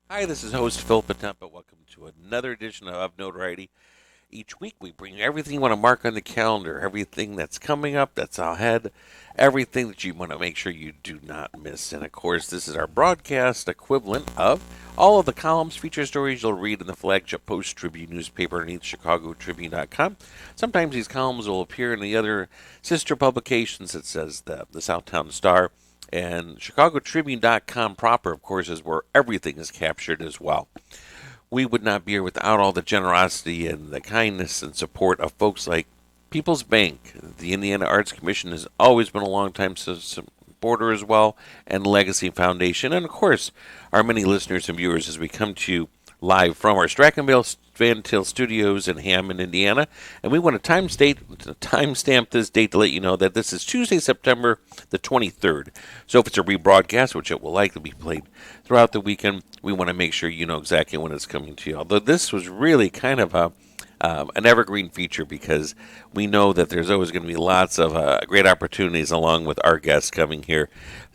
Hi, this is host Phil Potempa. Welcome to another edition of Notoriety. Each week we bring everything you want to mark on the calendar, everything that's coming up, that's ahead, everything that you want to make sure you do not miss. And of course, this is our broadcast equivalent of all of the columns, feature stories you'll read in the flagship Post Tribune newspaper underneath ChicagoTribune.com. Sometimes these columns will appear in the other sister publications. It says the Southtown Star. And ChicagoTribune.com proper, of course, is where everything is captured as well. We would not be here without all the generosity and the kindness and support of folks like People's Bank. The Indiana Arts Commission has always been a long-time supporter as well, and Legacy Foundation. And, of course, our many listeners and viewers as we come to you live from our Strachanville Van Til Studios in Hammond, Indiana. And we want to timestamp this date to let you know that this is Tuesday, September the 23rd. So if it's a rebroadcast, which it will likely be played throughout the weekend, we want to make sure you know exactly when it's coming to you. Although this was really kind of an evergreen feature because we know that there's always going to be lots of great opportunities along with our guests coming here.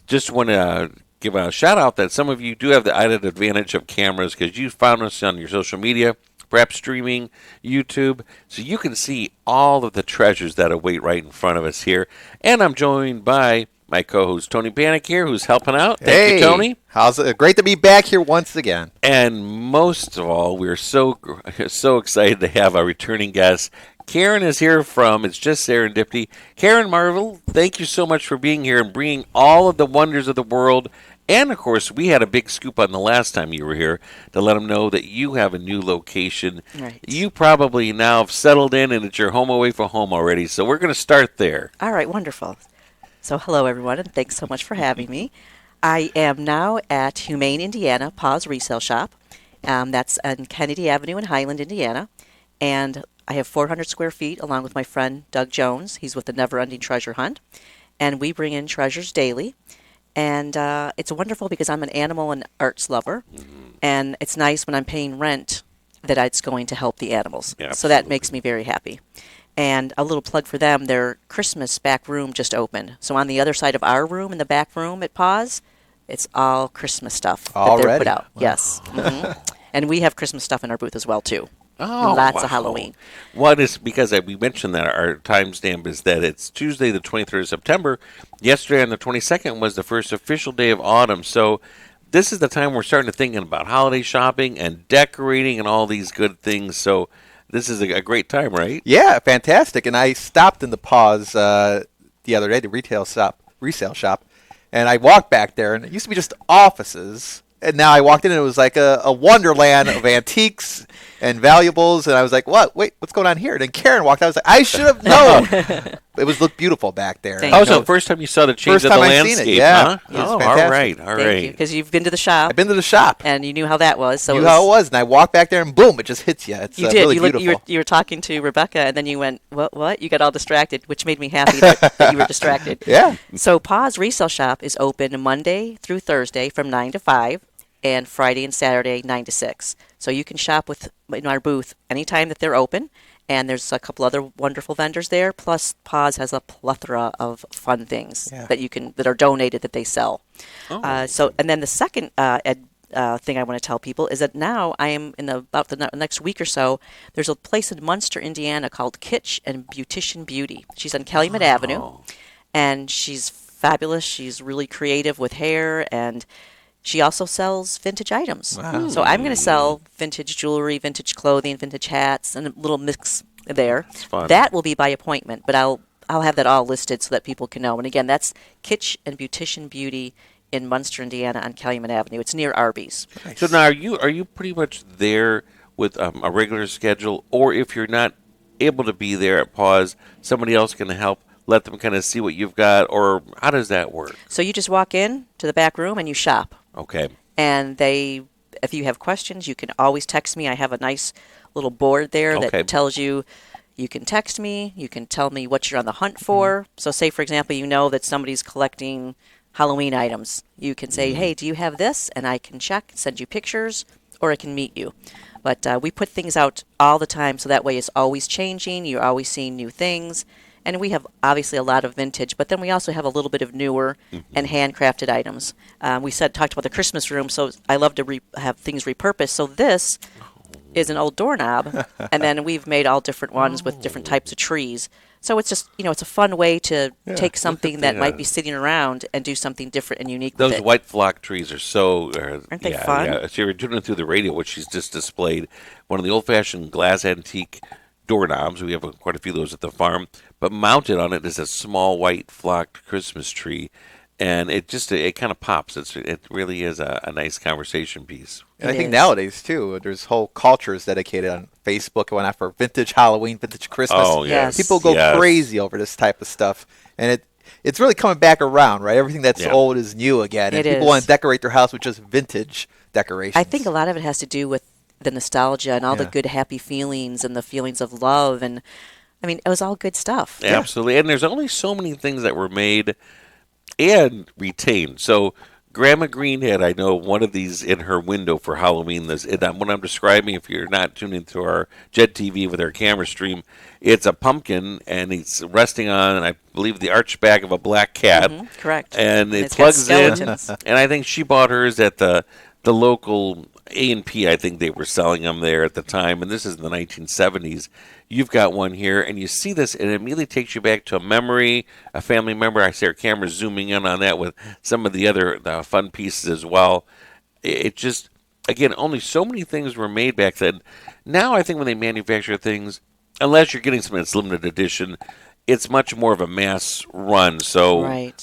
Just want to give a shout out that some of you do have the added advantage of cameras because you found us on your social media, perhaps streaming, YouTube, so you can see all of the treasures that await right in front of us here. And I'm joined by my co-host Tony Panic here, who's helping out. Thank you, Tony. How's it? Great to be back here once again. And most of all, we're so excited to have a returning guest. Karen is here from It's Just Serendipity. Karen Maravilla, thank you so much for being here and bringing all of the wonders of the world. And, of course, we had a big scoop on the last time you were here to let them know that you have a new location. Right. You probably now have settled in and it's your home away from home already. So we're going to start there. All right, wonderful. So hello, everyone, and thanks so much for having me. I am now at Humane, Indiana, Paws Resale Shop. That's on Kennedy Avenue in Highland, Indiana. And I have 400 square feet along with my friend Doug Jones. He's with the Never Ending Treasure Hunt. And we bring in treasures daily. And it's wonderful because I'm an animal and arts lover. And it's nice when I'm paying rent that it's going to help the animals. Yeah, so that makes me very happy. And a little plug for them, their Christmas back room just opened. So on the other side of our room, in the back room at Paws, it's all Christmas stuff that they're put out. Wow. Yes. Mm-hmm. And we have Christmas stuff in our booth as well, too. Oh, lots of Halloween. What is, because we mentioned that our timestamp is that it's Tuesday, the 23rd of September. Yesterday on the 22nd was the first official day of autumn. So this is the time we're starting to think about holiday shopping and decorating and all these good things. So this is a great time, right? Yeah, fantastic. And I stopped in the Paws the other day, the resale shop, and I walked back there, and it used to be just offices. And now I walked in and it was like a wonderland of antiques and valuables. And I was like, what? Wait, what's going on here? And then Karen walked out. I was like, I should have known. It looked beautiful back there. Thank Oh, you. so the first time you saw the change First of the time I've landscape, seen it, yeah. huh? It was Oh, fantastic. all right. Because you've been to the shop. I've been to the shop. And you knew how that was. So You knew how it was. And I walked back there and boom, it just hits you. It's You did. really beautiful. You were talking to Rebecca, and then you went, what? You got all distracted, which made me happy that you were distracted. Yeah. So Paws Resale Shop is open Monday through Thursday from 9 to 5. And Friday and Saturday, 9 to 6. So you can shop in our booth anytime that they're open. And there's a couple other wonderful vendors there. Plus, Paws has a plethora of fun things that are donated that they sell. Oh. And then the second thing I want to tell people is that now I am about the next week or so. There's a place in Munster, Indiana called Kitsch and Beautician Beauty. She's on Calumet Avenue, and she's fabulous. She's really creative with hair, and she also sells vintage items. Wow. So I'm going to sell vintage jewelry, vintage clothing, vintage hats, and a little mix there. It's fun. That will be by appointment, but I'll have that all listed so that people can know. And again, that's Kitsch and Beautician Beauty in Munster, Indiana on Calumet Avenue. It's near Arby's. Nice. So now are you pretty much there with a regular schedule, or if you're not able to be there at Paws, somebody else can help let them kind of see what you've got, or how does that work? So you just walk in to the back room and you shop. Okay. And if you have questions, you can always text me. I have a nice little board there that tells you can text me, you can tell me what you're on the hunt for. So say, for example, you know that somebody's collecting Halloween items. You can say, hey, do you have this? And I can check, send you pictures, or I can meet you. But we put things out all the time, so that way it's always changing. You're always seeing new things. And we have obviously a lot of vintage, but then we also have a little bit of newer and handcrafted items. We talked about the Christmas room, so I love to have things repurposed. So this is an old doorknob, and then we've made all different ones with different types of trees. So it's just, it's a fun way to take something that might be sitting around and do something different and unique with Those it. white flock trees are so... Aren't they fun? Yeah. So you're doing it through the radio, which she's just displayed. One of the old-fashioned glass antique doorknobs. We have quite a few of those at the farm. But mounted on it is a small white flocked Christmas tree. And it kind of pops. It really is a nice conversation piece. And I think nowadays, too, there's whole cultures dedicated on Facebook and whatnot for vintage Halloween, vintage Christmas. Oh, yes. People go crazy over this type of stuff. And it's really coming back around, right? Everything that's old is new again. And people want to decorate their house with just vintage decorations. I think a lot of it has to do with the nostalgia and all the good, happy feelings and the feelings of love. And, I mean, it was all good stuff. Absolutely. And there's only so many things that were made and retained. So Grandma Green had, I know, one of these in her window for Halloween. What I'm describing, if you're not tuned into our Jed TV with our camera stream, it's a pumpkin, and it's resting on, I believe, the arched back of a black cat. Correct. And it it's plugs got in. skeletons. And I think she bought hers at the local A&P. I think they were selling them there at the time, and this is in the 1970s. You've got one here, and you see this, and it immediately takes you back to a memory, a family member. I see our camera zooming in on that with some of the other fun pieces as well. It just, again, only so many things were made back then. Now I think when they manufacture things, unless you're getting something that's limited edition, it's much more of a mass run. So,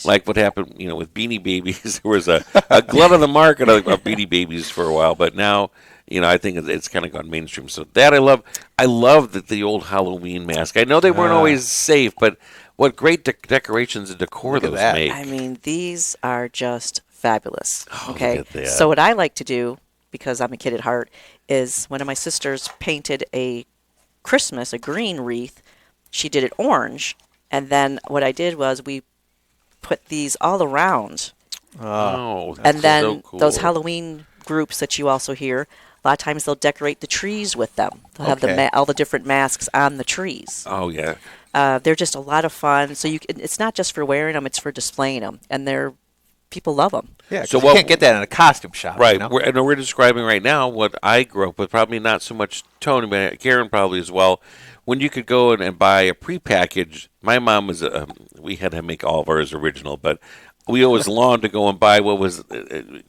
like what happened, with Beanie Babies, there was a glut of the market of Beanie Babies for a while, but now, I think it's kind of gone mainstream. So that I love. I love the old Halloween mask. I know they weren't always safe, but what great decorations and decor those make. I mean, these are just fabulous. Okay, look at that. So what I like to do, because I'm a kid at heart, is one of my sisters painted a green wreath. She did it orange, and then what I did was we put these all around. Oh, that's and then so cool. Those Halloween groups that you also hear, a lot of times they'll decorate the trees with them. They'll have all the different masks on the trees. Oh, yeah. They're just a lot of fun. So it's not just for wearing them; it's for displaying them, and people love them. Yeah, so you can't get that in a costume shop. Right. We're describing right now what I grew up with, probably not so much Tony, but Karen probably as well. When you could go and buy a prepackaged, my mom was, we had to make all of ours original, but we always longed to go and buy what was,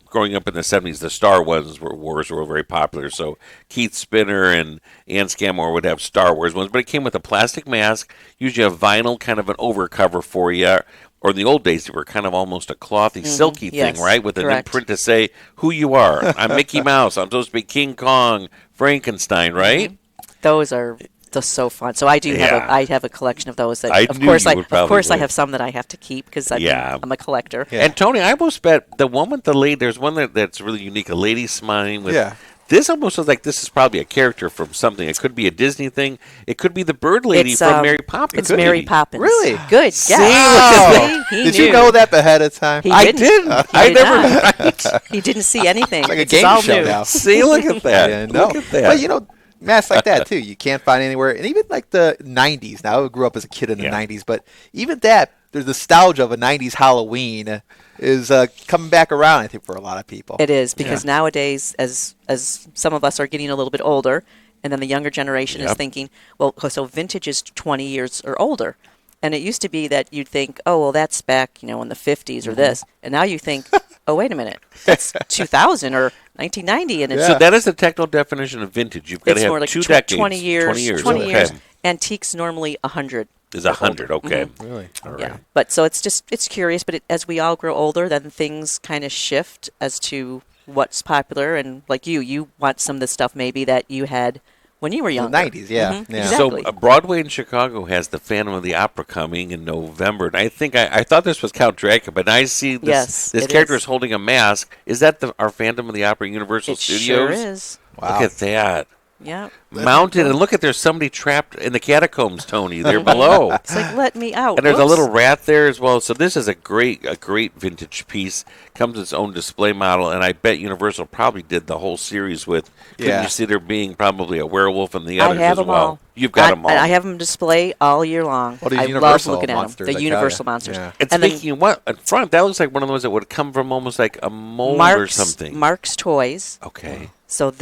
growing up in the 70s, the Star Wars were very popular. So Keith Spinner and Ann Scammore would have Star Wars ones, but it came with a plastic mask, usually a vinyl kind of an overcover for you. Or in the old days, they were kind of almost a clothy, silky thing, right? With an imprint to say who you are. I'm Mickey Mouse. I'm supposed to be King Kong, Frankenstein, right? Those are just so fun. So I do have a collection of those. That, of course, I have some that I have to keep because I'm a collector. Yeah. And Tony, I almost bet the one with the lady. There's one that's really unique. A lady smiling with. Yeah. This almost looks like this is probably a character from something. It could be a Disney thing. It could be the bird lady from Mary Poppins. It's Mary Poppins. Really? Good. See, wow. Did you know that ahead of time? I didn't. He didn't see anything. It's like a game show now. See, look at that. Yeah, no. Look at that. But masks like that too, you can't find anywhere. And even like the 90s. Now I grew up as a kid in the 90s, but even that, there's nostalgia of a 90s Halloween is coming back around, I think, for a lot of people. It is, because nowadays, as some of us are getting a little bit older, and then the younger generation is thinking, well, so vintage is 20 years or older. And it used to be that you'd think, oh, well, that's back, in the 50s or this. And now you think, oh, wait a minute, that's 2000 or 1990. And it's So that is the technical definition of vintage. You've got to have more like 2 decades. 20 years. 20 years. Antiques normally 100. Is 100, okay. Really? All right. Yeah, but so it's curious, but as we all grow older, then things kind of shift as to what's popular. And like you want some of the stuff maybe that you had when you were younger. The 90s, yeah. Exactly. So Broadway in Chicago has the Phantom of the Opera coming in November. And I think I thought this was Count Dracula, but I see this character is holding a mask. Is that our Phantom of the Opera Universal Studios? It sure is. Wow. Look at that. Yeah. mounted, and look at there's somebody trapped in the catacombs, Tony. They're below. It's like, let me out. And there's a Whoops. little rat there as well. So this is a great vintage piece. Comes with its own display model, and I bet Universal probably did the whole series with. Couldn't Yeah. you see there being probably a werewolf and the I others have as them well? all. You've got them all. I have them display all year long. Well, these I Universal love looking monsters, at I them. tell The ya. Universal monsters. Yeah. And And then speaking of what, in front, that looks like one of the ones that would come from almost like a mold or Mark's, something. Mark's Toys. Okay. So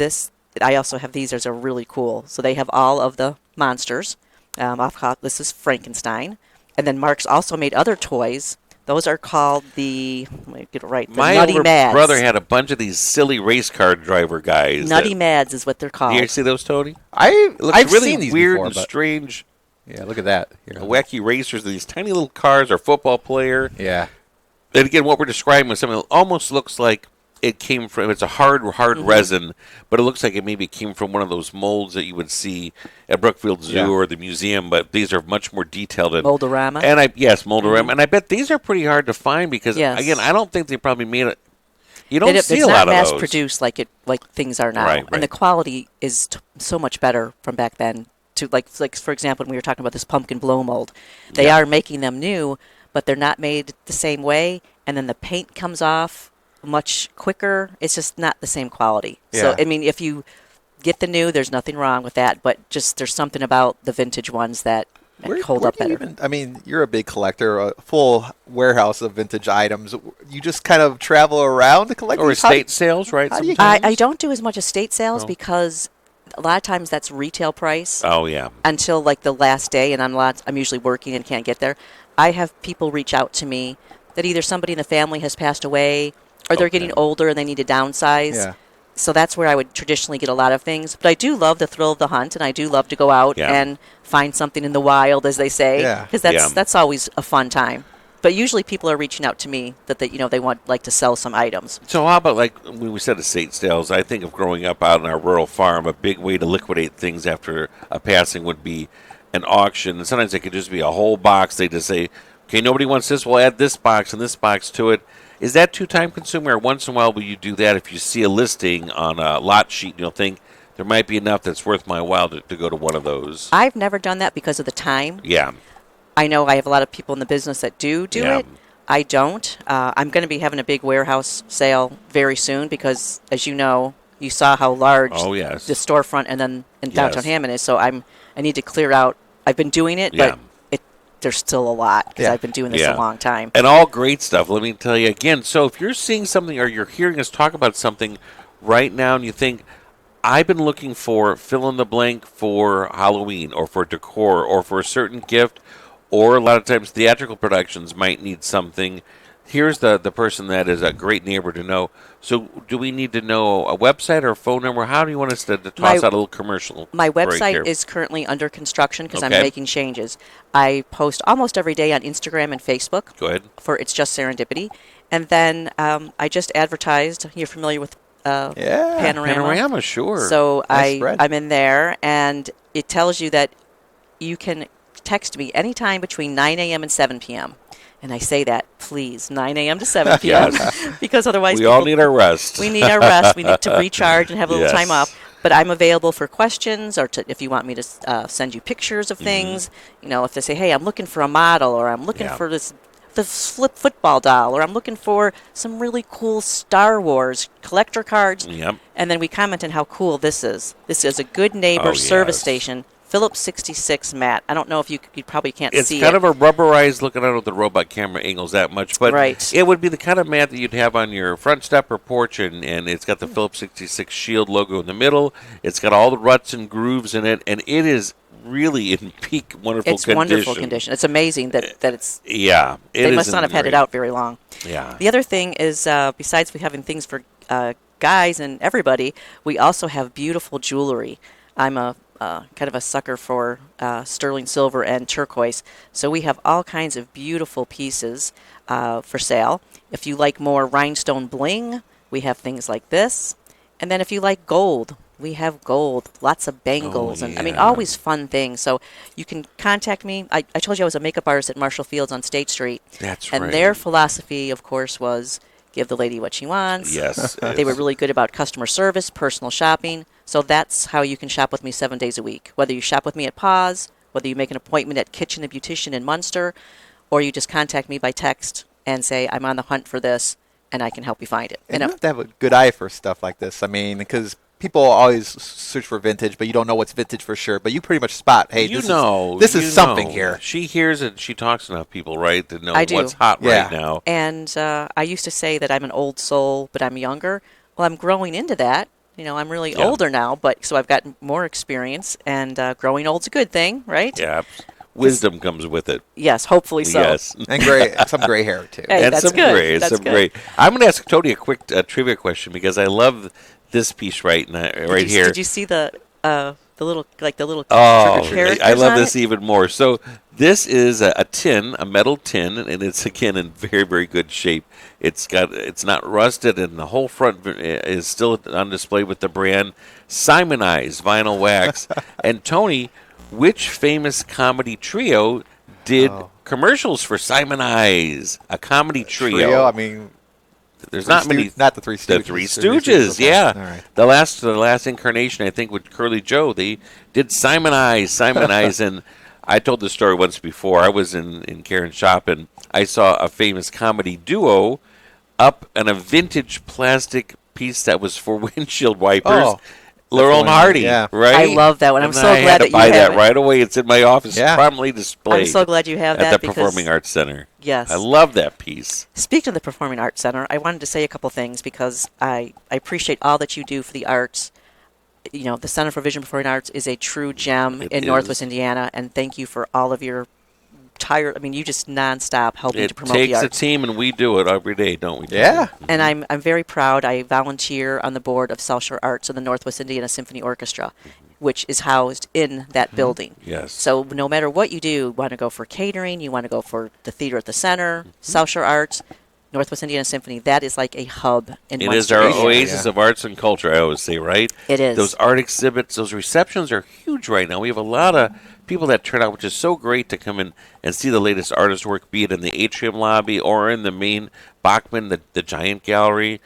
I also have these. These are really cool. So they have all of the monsters. This is Frankenstein. And then Mark's also made other toys. Those are called let me get it right, the My Nutty older Mads. brother had a bunch of these silly race car driver guys. Nutty Mads is what they're called. You ever see those, Tony? I've really seen these weird before, and but strange, yeah, look at that. Here. wacky racers. These tiny little cars or football player. Yeah. And again, what we're describing is something that almost looks like it came from. It's a hard resin, but it looks like it maybe came from one of those molds that you would see at Brookfield Zoo Yeah. or the museum. But these are much more detailed. Moldorama. And Moldorama. And I bet these are pretty hard to find because Yes. again, I don't think they probably made it. You don't It's see a not lot of mass those. produced like things are now, Right, right. and the quality is so much better from back then. To like for example, when we were talking about this pumpkin blow mold, they Yeah. are making them new, but they're not made the same way, and then the paint comes off much quicker. It's just not the same quality. So Yeah. I mean, if you get the new, there's nothing wrong with that, but just there's something about the vintage ones that hold up do you better. I mean, you're a big collector, a full warehouse of vintage items. You just kind of travel around to collect Or these? estate sales, right? how do you- sometimes? I don't do as much estate sales No. because a lot of times that's retail price. Oh yeah. Until like the last day, and I'm usually working and can't get there. I have people reach out to me that either somebody in the family has passed away, or they're Okay. getting older and they need to downsize. Yeah. So that's where I would traditionally get a lot of things. But I do love the thrill of the hunt, and I do love to go out Yeah. and find something in the wild, as they say, Yeah. because Yeah. that's always a fun time. But usually people are reaching out to me that they want like to sell some items. So how about like when we said estate sales? I think of growing up out on our rural farm, a big way to liquidate things after a passing would be an auction. And sometimes it could just be a whole box. They just say, okay, nobody wants this, we'll add this box and this box to it. Is that too time consuming, or once in a while will you do that if you see a listing on a lot sheet and you'll think there might be enough that's worth my while to go to one of those? I've never done that because of the time. Yeah. I know I have a lot of people in the business that do Yeah. it. I don't. I'm going to be having a big warehouse sale very soon because, as you know, you saw how large Oh, yes. the storefront and then in downtown Yes. Hammond is. So I need to clear out. I've been doing it, Yeah. but there's still a lot because Yeah. I've been doing this Yeah. a long time. And all great stuff. Let me tell you again. So if you're seeing something or you're hearing us talk about something right now and you think, I've been looking for fill in the blank for Halloween or for decor or for a certain gift, or a lot of times theatrical productions might need something, here's the person that is a great neighbor to know. So do we need to know a website or a phone number? How do you want us to toss My- out a little commercial? My break website here? is currently under construction because I'm Okay. making changes. I post almost every day on Instagram and Facebook. Go ahead. For It's Just Serendipity. And then I just advertised. You're familiar with Yeah. Panorama, sure. So Nice spread. I'm in there, and it tells you that you can text me anytime between 9 a.m. and 7 p.m. And I say that, please, 9 a.m. to 7 p.m. because otherwise we all people- need our rest. we need our rest. We need to recharge and have a little Yes. time off. But I'm available for questions, or if you want me to send you pictures of things. You know, if they say, "Hey, I'm looking for a model," or "I'm looking Yeah. for the flip football doll," or "I'm looking for some really cool Star Wars collector cards," Yep. and then we comment on how cool this is. This is a Good Neighbor Oh, service yes. station. Phillips 66 mat. I don't know if you probably can't It's see kind it. of a rubberized looking out of the robot camera angles that much, but Right. it would be the kind of mat that you'd have on your front step or porch, and it's got the Phillips 66 Shield logo in the middle. It's got all the ruts and grooves in it, and it is really in peak wonderful It's condition. wonderful condition. It's amazing that it's. Yeah, They must not have had it out very long. Yeah, The other thing is, besides we having things for guys and everybody, we also have beautiful jewelry. I'm a kind of a sucker for sterling silver and turquoise, so we have all kinds of beautiful pieces for sale. If you like more rhinestone bling, we have things like this. And then if you like gold, we have gold, lots of bangles, and I mean, yeah. always fun things. So you can contact me. I told you I was a makeup artist at Marshall Fields on State Street. that's And right. their philosophy, of course, was give the lady what she wants. Yes. They were really good about customer service, personal shopping. So that's how you can shop with me 7 days a week. Whether you shop with me at Paws, whether you make an appointment at Kitchen and Beautician in Munster, or you just contact me by text and say, I'm on the hunt for this, and I can help you find it. And you have to have a good eye for stuff like this. I mean, because people always search for vintage, but you don't know what's vintage for sure. But you pretty much spot, hey, this is something here. She hears it. She talks to enough people, right, to know I do. what's hot right now. And I used to say that I'm an old soul, but I'm younger. Well, I'm growing into that. I'm really older now, but so I've got more experience, and growing old's a good thing, right? Yeah. Wisdom comes with it. Yes, hopefully so. Yes. And some gray hair, too. Hey, and that's some good. gray. That's some good. gray. I'm going to ask Tony a quick trivia question because I love this piece right here. Did you see the little Oh, characters I love on this it? even more. So this is a tin, a metal tin, and it's again in very, very good shape. It's not rusted, and the whole front is still on display with the brand Simonized vinyl wax. And Tony, which famous comedy trio did commercials for Simonized? A comedy trio. I mean, there's not many. Not the Three Stooges. The Three Stooges, okay. yeah. All right. The last incarnation, I think, with Curly Joe, they did Simonize, and I told this story once before. I was in Karen's shop, and I saw a famous comedy duo up in a vintage plastic piece that was for windshield wipers. Oh, Laurel and Hardy, yeah. right? I love that one. I'm And so I glad had that to you buy have that it. right away. It's in my office, Yeah. prominently displayed. I'm so glad you have that at the because Performing Arts Center. Yes. I love that piece. Speaking of the Performing Arts Center, I wanted to say a couple things because I appreciate all that you do for the arts. The Center for Vision Performing Arts is a true gem It in is. Northwest Indiana, and thank you for all of your you just nonstop helping to It promote the takes a arts. team, and we do it every day, don't we? Yeah. And I'm very proud. I volunteer on the board of South Shore Arts and the Northwest Indiana Symphony Orchestra, which is housed in that building. Yes. So no matter what you do, you want to go for catering, you want to go for the theater at the center, South Shore Arts, Northwest Indiana Symphony, that is like a hub in It Munster is our area. oasis of arts and culture, I always say, right? It is. Those art exhibits, those receptions are huge right now. We have a lot of people that turn out, which is so great to come in and see the latest artist work, be it in the atrium lobby or in the main Bachman, the giant gallery.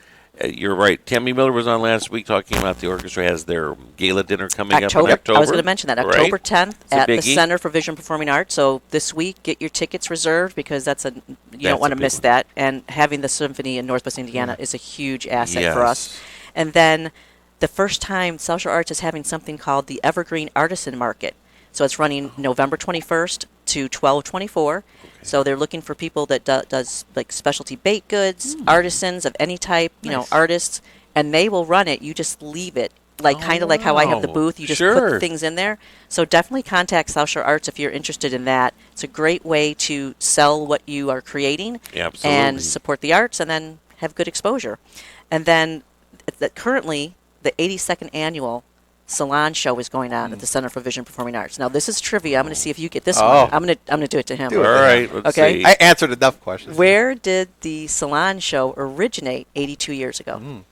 You're right. Tammy Miller was on last week talking about the orchestra has their gala dinner coming up in October. I was going to mention that. right? October 10th a at the biggie. Center for Vision Performing Arts. So this week, get your tickets reserved because you That's don't want a to big miss one. that. And having the symphony in Northwest Indiana is a huge asset for us. Yes. And then the first time South Shore Arts is having something called the Evergreen Artisan Market. So it's running November 21st to 12/24. So they're looking for people that does like specialty baked goods, artisans of any type, artists, and they will run it. You just leave it. Kind of like how I have the wow. booth, you just Sure. put the things in there. So definitely contact South Shore Arts if you're interested in that. It's a great way to sell what you are creating Absolutely. and support the arts and then have good exposure. And then currently the 82nd annual salon show is going on at the Center for Vision Performing Arts. Now this is trivia. I'm going to see if you get this Oh. one. I'm going to do it to him. Do it. All right. Let's Okay. see. I answered enough questions. Where did the salon show originate 82 years ago?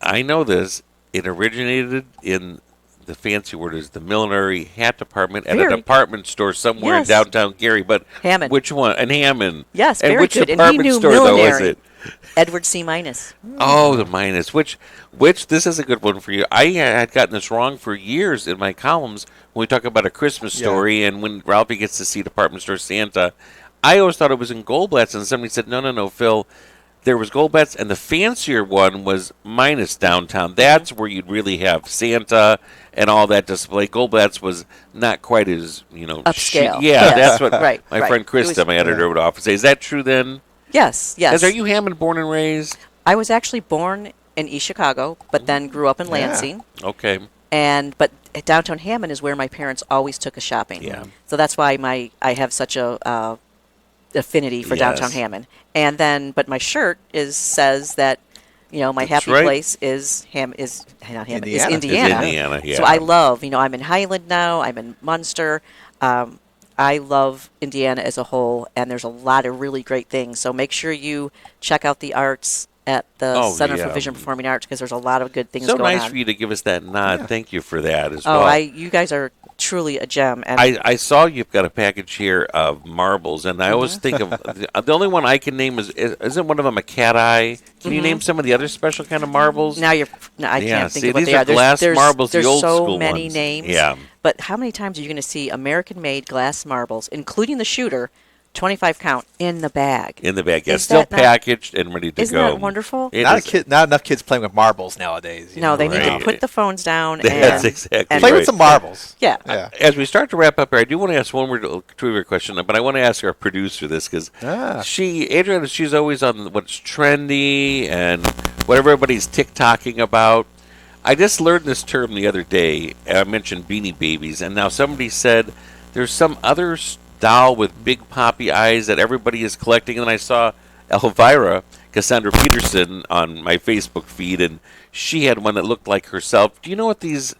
I know this. It originated in the fancy word is the millinery hat department at a Very- department store somewhere Yes. in downtown Gary. But Hammond. which one? And Hammond. Yes, and very which good. And he department knew store though was millinery. it? Edward C. Minus. Oh, the minus. Which this is a good one for you. I had gotten this wrong for years in my columns when we talk about A Christmas Yeah. Story and when Ralphie gets to see department store Santa. I always thought it was in Goldblatt's, and somebody said, no, Phil. There was Goldblatt's, and the fancier one was Minus downtown. That's where you'd really have Santa and all that display. Goldblatt's was not quite as, Upscale. yeah, Yes. that's what Right, my right. friend It was- Krista, my editor, would often say. Is that true then? Yes, yes. Because are you Hammond born and raised? I was actually born in East Chicago, but then grew up in Lansing. Okay. But downtown Hammond is where my parents always took us shopping. Yeah. So that's why I have such a affinity for downtown Yes. Hammond. And then, but my shirt says that my That's happy right. place is not Hammond, Indiana. is Is Indiana. Indiana, yeah. So I love, I'm in Highland now. I'm in Munster. I love Indiana as a whole, and there's a lot of really great things. So make sure you check out the arts at the Oh, Center yeah. for Vision Performing Arts because there's a lot of good things So going nice on. for you to give us that nod. Thank you for that as Oh, well. you guys are truly a gem. And I saw you've got a package here of marbles, and I always think of the only one I can name isn't one of them a cat eye? Can you name some of the other special kind of marbles? now I can't think of what these they are are. glass marbles, there's the old so school many ones. names. Yeah. But how many times are you going to see American-made glass marbles, including the shooter, 25 count, in the bag? In the bag, yeah, Is still that not- packaged and ready to Isn't go. that wonderful? It Not is- not enough kids playing with marbles nowadays. No, they need Right. to put the phones down That's and exactly and play right. with some marbles. Yeah. Yeah. As we start to wrap up here, I do want to ask one more trivia question, but I want to ask our producer this because Adriana, she's always on what's trendy and what everybody's TikToking about. I just learned this term the other day. I mentioned Beanie Babies, and now somebody said there's some other doll with big poppy eyes that everybody is collecting, and I saw Elvira Cassandra Peterson on my Facebook feed, and she had one that looked like herself. Do you know what these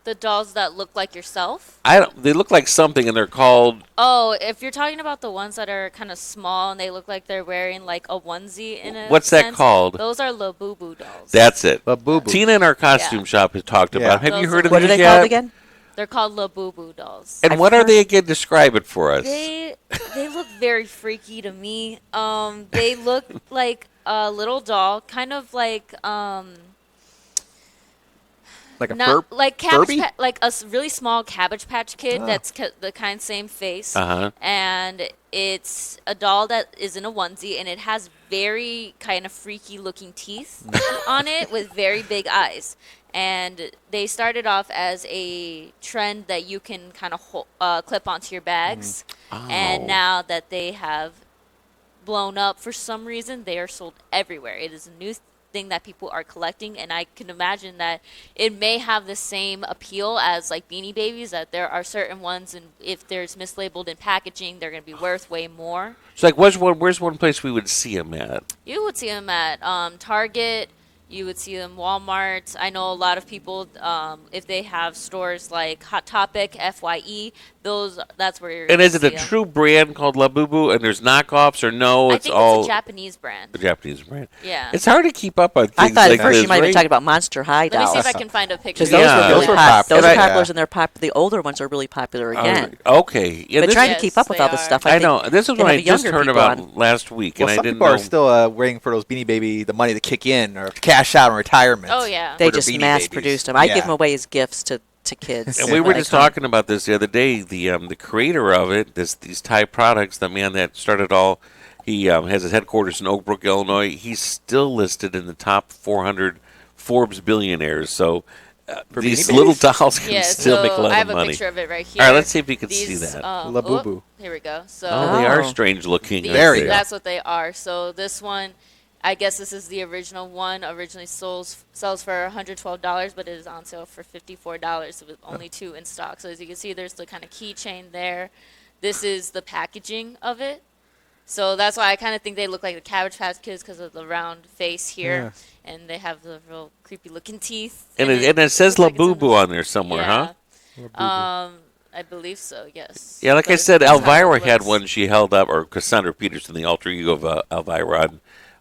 The dolls that look like yourself? they look like something, and they're called. Oh, if you're talking about the ones that are kind of small and they look like they're wearing like a onesie in a What's that sense, called? Those are Labubu dolls. That's it. Labubu. Tina in our costume Yeah. shop has talked Yeah. about. Have you Those heard are- of What these are they yet? called again? They're called Labubu dolls. And I've what are heard- they again? Describe it for us. They look very freaky to me. They look like a little doll, kind of like Like a not like cabbage Furby? like a really small Cabbage Patch Kid. That's the kind same face, Uh-huh. and it's a doll that is in a onesie, and it has very kind of freaky looking teeth on it with very big eyes. And they started off as a trend that you can kind of clip onto your bags, and Oh. now that they have blown up for some reason, they are sold everywhere. It is a new thing that people are collecting, and I can imagine that it may have the same appeal as like Beanie Babies, that there are certain ones, and if there's mislabeled in packaging, they're going to be worth way more. So, like, where's one place we would see them at? You would see them at Target. You would see them Walmart. I know a lot of people, if they have stores like Hot Topic, FYE, that's where you're. And gonna is it see a 'em. true brand called Labubu? And there's knockoffs, or no? I It's think all it's a Japanese brand. a Japanese brand. Yeah. It's hard to keep up on things I thought like at first this, you might have been right? talking about Monster High Let me dolls. see if I can find a picture. Because those Yeah. were really Those were popular. popular. Those are And I- popular, and the older ones are really popular again. Okay. Yeah, But this trying is- to keep up with Yes, all they this are. stuff, I think know. This is can what I have just younger heard people about on. last week, Well, and I some didn't people know. are still waiting for those Beanie Baby, the money to kick in or to cash out in retirement. Oh, yeah. They for their just Beanie mass Babies. produced them. I Yeah. give them away as gifts to kids. And we were when they just come. talking about this the other day. The creator of it, these Thai products, the man that started all, he has his headquarters in Oak Brook, Illinois. He's still listed in the top 400 Forbes billionaires. So For these Beanie little Babies? dolls can Yeah, still so make a lot I have of a money. picture of it right here. All right, let's see if you can see that. Labubu. Here we go. So Oh, they are Oh. strange looking. these- There you go. that's what they are. So this one, I guess this is the original one. Originally sells for $112, but it is on sale for $54 with only 2 in stock. So as you can see, there's the kind of keychain there. This is the packaging of it. So that's why I kind of think they look like the Cabbage Patch Kids because of the round face here, and they have the real creepy looking teeth. And it says looks like it's in Labubu on there somewhere, huh? I believe so. Yes. Yeah, like I But said, that's how it Elvira had looks. one she held up, or Cassandra Peterson, the alter ego of Elvira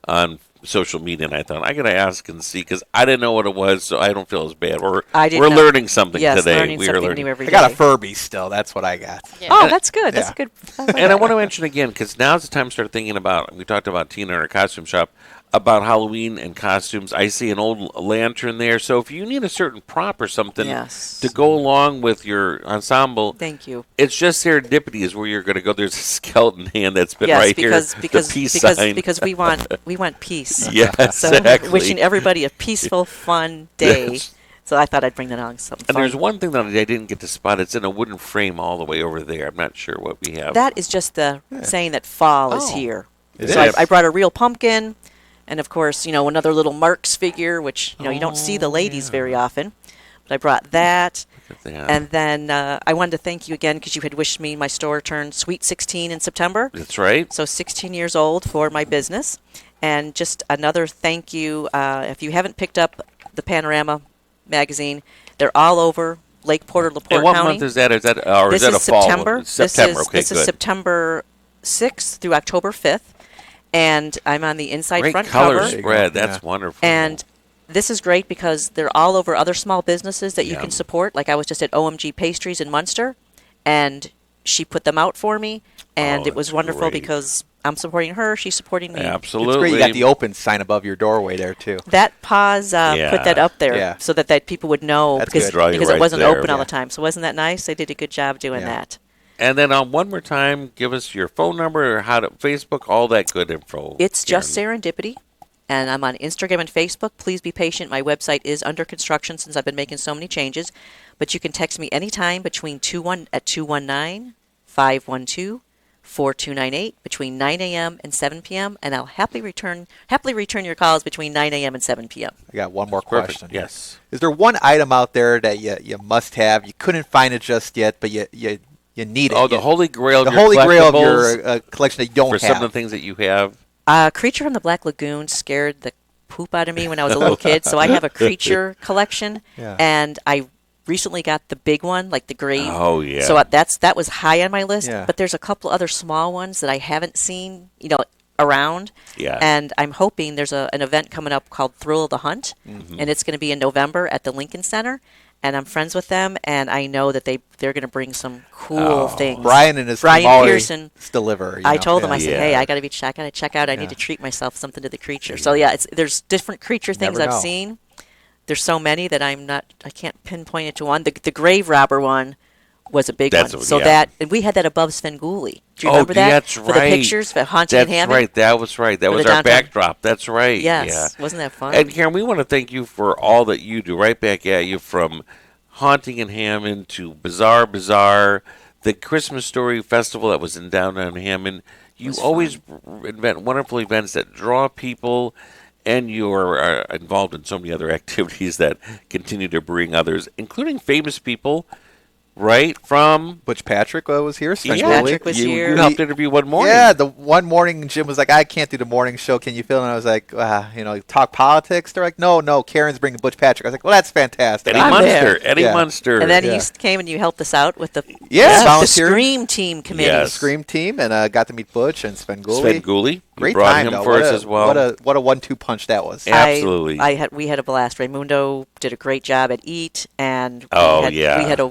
on social media, and I thought, I got to ask and see, because I didn't know what it was, so I don't feel as bad. We're didn't know. learning something Yes, today. learning We are something learning. new every I day. got a Furby still. That's what I got. Yeah. Oh, that's good. That's Yeah. a good. And I want to mention again, because now's the time to start thinking about, we talked about Tina in our costume shop, about Halloween and costumes. I see an old lantern there. So if you need a certain prop or something Yes. to go along with your ensemble, Thank you. it's Just Serendipity is where you're going to go. There's a skeleton hand that's been Yes, right because here. because the peace because sign. because we want peace. Yeah, So exactly. wishing everybody a peaceful, fun day. Yes. So I thought I'd bring that on. Something And fun. there's one thing that I didn't get to spot. It's in a wooden frame all the way over there. I'm not sure what we have. That is just the saying that fall is Oh. here. It So is. I brought a real pumpkin, and of course, another little Marx figure, which you don't see the ladies very often. But I brought that, Look at that. and then I wanted to thank you again because you had wished me my store turned sweet 16 in September. That's right. So 16 years old for my business. And just another thank you. If you haven't picked up the Panorama magazine, they're all over Lake Porter, LaPorte And what County. month is that? Is that or This is that is a fall? September. One? September. Okay, This good. is September 6th through October 5th. And I'm on the inside Great front color cover. There you spread. go. That's Yeah. wonderful. And this is great because they're all over other small businesses that you Yeah. can support. Like I was just at OMG Pastries in Munster, and she put them out for me, and Oh, it was that's wonderful great. because I'm supporting her, she's supporting me. Absolutely. It's great. You got the open sign above your doorway there too. That pause Yeah. put that up there Yeah. so that people would know That's because, good. Draw you because right it wasn't there. open all Yeah. the time. So wasn't that nice? They did a good job doing Yeah. that. And then one more time, give us your phone number or how to Facebook, all that good info. It's Just Karen. Serendipity, and I'm on Instagram and Facebook. Please be patient. My website is under construction since I've been making so many changes. But you can text me anytime between 219-512-4298 between 9 a.m. and 7 p.m. and I'll happily return your calls between 9 a.m. and 7 p.m. I got one more Perfect. question. Yes. Is there one item out there that you must have? You couldn't find it just yet, but you need it. Oh, the Holy Grail. the of your holy grail of collectibles your collection that you don't for have. some of the things that you have. Creature from the Black Lagoon scared the poop out of me when I was a little kid, so I have a creature collection, Yeah. and I recently got the big one, like the grave. Oh, yeah. So that was high on my list, Yeah. but there's a couple other small ones that I haven't seen, around. Yeah. And I'm hoping there's an event coming up called Thrill of the Hunt, and it's going to be in November at the Lincoln Center. And I'm friends with them, and I know that they're going to bring some cool things. Brian and his Brian team always Pearson. deliver. I told him, I said, Yeah. hey, I got to check out. I need to treat myself something to the creature. So yeah, there's different creature things Never I've know. seen. There's so many that I can't pinpoint it to one. The grave robber one was a big That's one. what- So yeah. and we had that above Svengoolie. Do you Oh, remember that? that's For the right. pictures for Haunting That's in Hammond? right. That was right. That For was the our downtown- backdrop. That's right. Yes. Yeah. Wasn't that fun? And Karen, we want to thank you for all that you do. Right back at you, from Haunting in Hammond to Bazaar, the Christmas Story Festival that was in downtown Hammond. You always invent wonderful events that draw people, and you're involved in so many other activities that continue to bring others, including famous people, right? From Butch Patrick was here. Sven Yeah, Gooley. Patrick was you, here. you helped interview one morning. Yeah, the one morning Jim was like, I can't do the morning show. Can you fill in? I was like, talk politics. They're like, no, Karen's bringing Butch Patrick. I was like, well, that's fantastic. Eddie I'm Munster. there. Eddie Yeah. Munster. And then Yeah. you came and you helped us out with the Yeah, the volunteer. Scream Team committee. Yes. Scream team, and got to meet Butch and Sven Gooley. Sven Gooley. You Great brought time, him though. for What us a- as well. What a 1-2 punch that was. Yeah. Absolutely. We had a blast. Raymundo did a great job at Eat, and Oh, we yeah. had a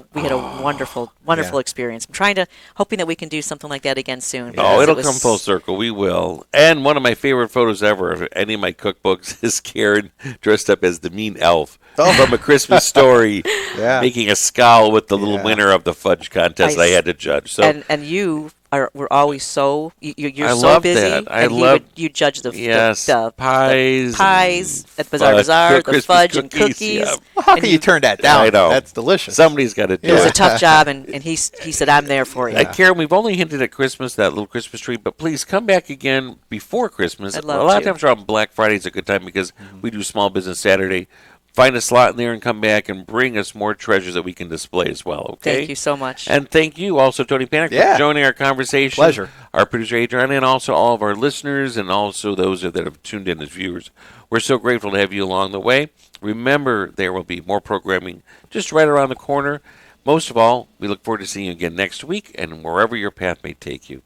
wonderful experience. I'm hoping that we can do something like that again soon. Oh, because it'll it was- come full circle. We will. And one of my favorite photos ever of any of my cookbooks is Karen dressed up as the mean elf from A Christmas Story, Yeah. making a scowl with the little Yeah. winner of the fudge contest I had to judge. So And you were always so you're I so love busy. that. I and love- you judge the yes, the pies, pies and at Bazaar fudge, Bazaar, the Christmas fudge and cookies, cookies. yeah. Well, how And can you turn that down? I know. That's delicious. Somebody's got to do It was it. a tough job, and he said, "I'm there for you." Karen, we've only hinted at Christmas, that little Christmas tree, but please come back again before Christmas. I'd love a lot of to. times around Black Friday is a good time because we do Small Business Saturday. Find a slot in there and come back and bring us more treasures that we can display as well, okay? Thank you so much. And thank you also, Tony Panic, Yeah. for joining our conversation. Pleasure. Our producer, Adriana, and also all of our listeners and also those that have tuned in as viewers. We're so grateful to have you along the way. Remember, there will be more programming just right around the corner. Most of all, we look forward to seeing you again next week and wherever your path may take you.